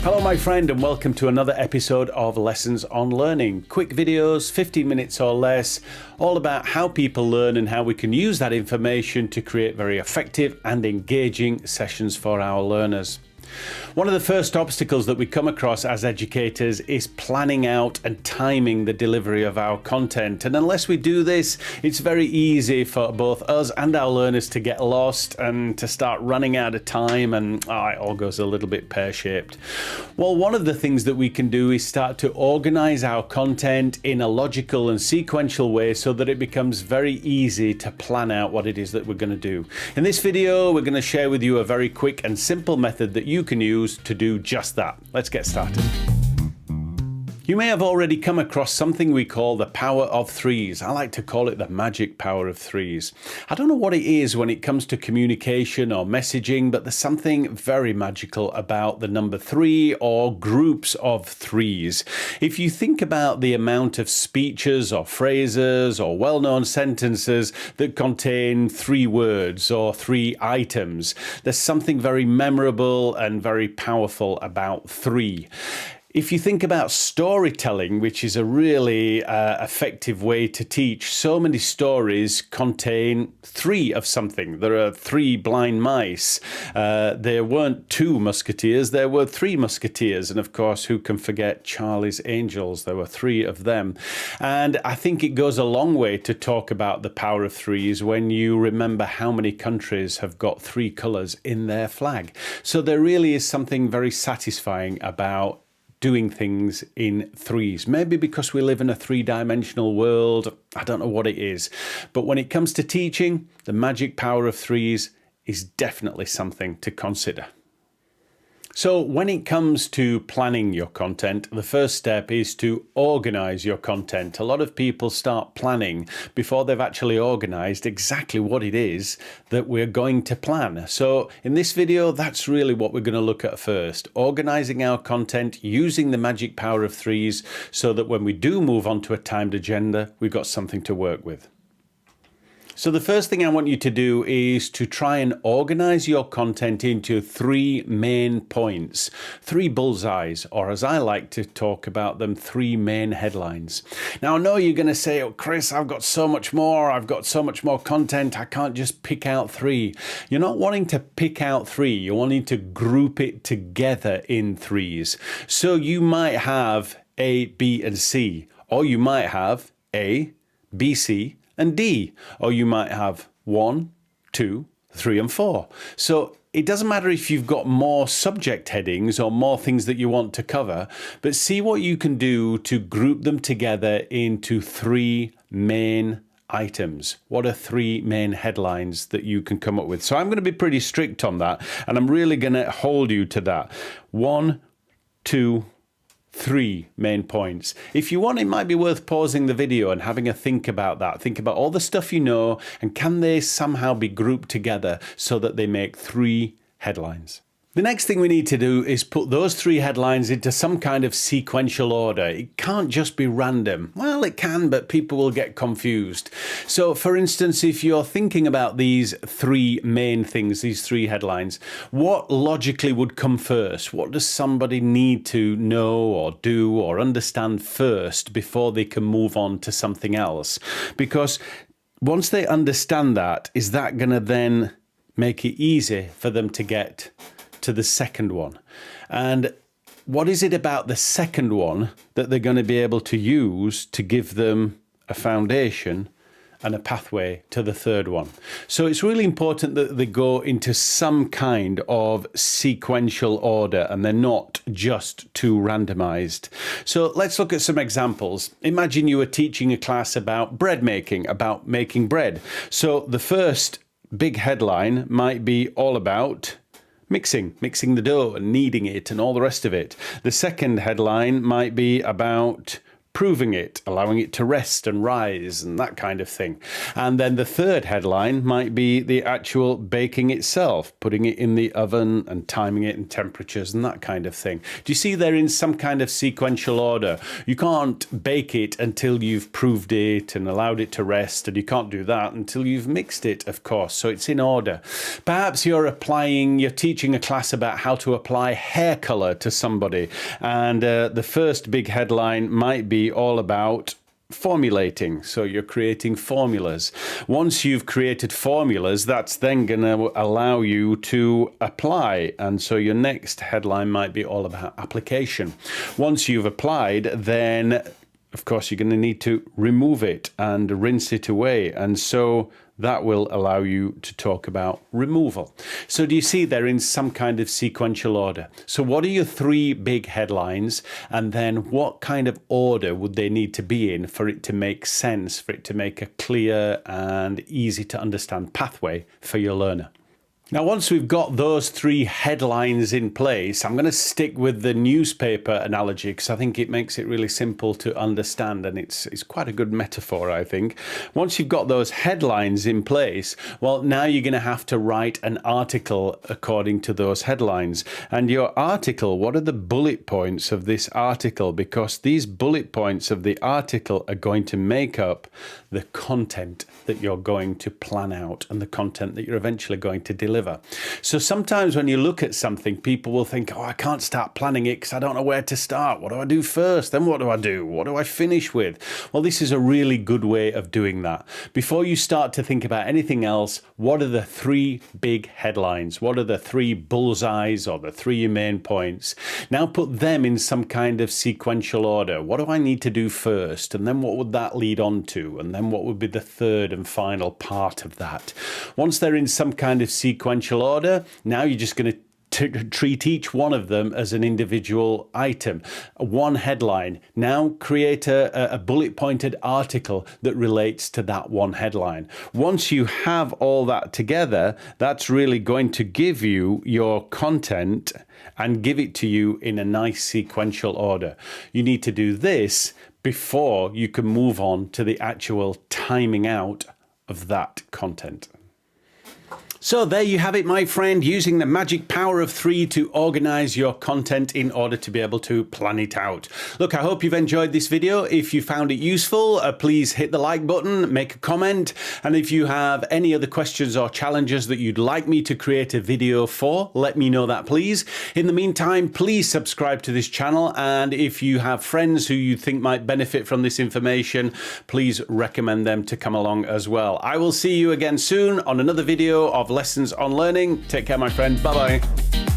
Hello my friend and welcome to another episode of Lessons on Learning. Quick videos, 15 minutes or less, all about how people learn and how we can use that information to create very effective and engaging sessions for our learners. One of the first obstacles that we come across as educators is planning out and timing the delivery of our content. And unless we do this, it's very easy for both us and our learners to get lost and to start running out of time, and it all goes a little bit pear-shaped. Well, one of the things that we can do is start to organize our content in a logical and sequential way so that it becomes very easy to plan out what it is that we're going to do. In this video, we're going to share with you a very quick and simple method that you can use to do just that. Let's get started. You may have already come across something we call the power of threes. I like to call it the magic power of threes. I don't know what it is when it comes to communication or messaging, but there's something very magical about the number three or groups of threes. If you think about the amount of speeches or phrases or well-known sentences that contain three words or three items, there's something very memorable and very powerful about three. If you think about storytelling, which is a really effective way to teach, so many stories contain three of something. There are three blind mice. There weren't two musketeers, there were three musketeers. And of course, who can forget Charlie's Angels? There were three of them. And I think it goes a long way to talk about the power of threes when you remember how many countries have got three colours in their flag. So there really is something very satisfying about doing things in threes. Maybe because we live in a three-dimensional world, I don't know what it is. But when it comes to teaching, the magic power of threes is definitely something to consider. So when it comes to planning your content, the first step is to organize your content. A lot of people start planning before they've actually organized exactly what it is that we're going to plan. So in this video, that's really what we're going to look at first. Organizing our content using the magic power of threes so that when we do move on to a timed agenda, we've got something to work with. So the first thing I want you to do is to try and organize your content into three main points, three bullseyes, or as I like to talk about them, three main headlines. Now I know you're going to say, oh Chris, I've got so much more content, I can't just pick out three. You're not wanting to pick out three, you're wanting to group it together in threes. So you might have A, B, and C, or you might have A, B, C, and D, or you might have 1, 2, 3, and 4. So it doesn't matter if you've got more subject headings or more things that you want to cover, but see what you can do to group them together into three main items. What are three main headlines that you can come up with? So I'm going to be pretty strict on that, and I'm really going to hold you to that. 1, 2, 3 main points. If you want, it might be worth pausing the video and having a think about that. Think about all the stuff you know, and can they somehow be grouped together so that they make three headlines? The next thing we need to do is put those three headlines into some kind of sequential order. It can't just be random. Well, it can, but people will get confused. So, for instance, if you're thinking about these three main things, these three headlines, what logically would come first? What does somebody need to know or do or understand first before they can move on to something else? Because once they understand that, is that going to then make it easy for them to get to the second one? And what is it about the second one that they're going to be able to use to give them a foundation and a pathway to the third one? So it's really important that they go into some kind of sequential order and they're not just too randomized. So let's look at some examples. Imagine you were teaching a class about bread making, about making bread. So the first big headline might be all about mixing the dough and kneading it and all the rest of it. The second headline might be about proving it, allowing it to rest and rise and that kind of thing. And then the third headline might be the actual baking itself, putting it in the oven and timing it and temperatures and that kind of thing. Do you see they're in some kind of sequential order? You can't bake it until you've proved it and allowed it to rest, and you can't do that until you've mixed it, of course. So it's in order. Perhaps you're teaching a class about how to apply hair color to somebody, and the first big headline might be all about formulating. So you're creating formulas. Once you've created formulas, that's then going to allow you to apply. And so your next headline might be all about application. Once you've applied, then of course you're going to need to remove it and rinse it away. And so that will allow you to talk about removal. So do you see they're in some kind of sequential order? So what are your three big headlines? And then what kind of order would they need to be in for it to make sense, for it to make a clear and easy to understand pathway for your learner? Now, once we've got those three headlines in place, I'm going to stick with the newspaper analogy because I think it makes it really simple to understand, and it's quite a good metaphor, I think. Once you've got those headlines in place, well, now you're going to have to write an article according to those headlines. And your article, what are the bullet points of this article? Because these bullet points of the article are going to make up the content that you're going to plan out and the content that you're eventually going to deliver. So sometimes when you look at something, people will think, oh, I can't start planning it because I don't know where to start. What do I do first? Then what do I do? What do I finish with? Well, this is a really good way of doing that. Before you start to think about anything else, what are the three big headlines? What are the three bullseyes or the three main points? Now put them in some kind of sequential order. What do I need to do first? And then what would that lead on to? And then what would be the third and final part of that? Once they're in some kind of sequential order, now you're just going to treat each one of them as an individual item. One headline. Now create a bullet pointed article that relates to that one headline. Once you have all that together, that's really going to give you your content and give it to you in a nice sequential order. You need to do this before you can move on to the actual timing out of that content. So there you have it, my friend, using the magic power of 3 to organize your content in order to be able to plan it out. Look, I hope you've enjoyed this video. If you found it useful, please hit the like button, make a comment. And if you have any other questions or challenges that you'd like me to create a video for, let me know that, please. In the meantime, please subscribe to this channel. And if you have friends who you think might benefit from this information, please recommend them to come along as well. I will see you again soon on another video of Lessons on Learning. Take care, my friend. Bye-bye.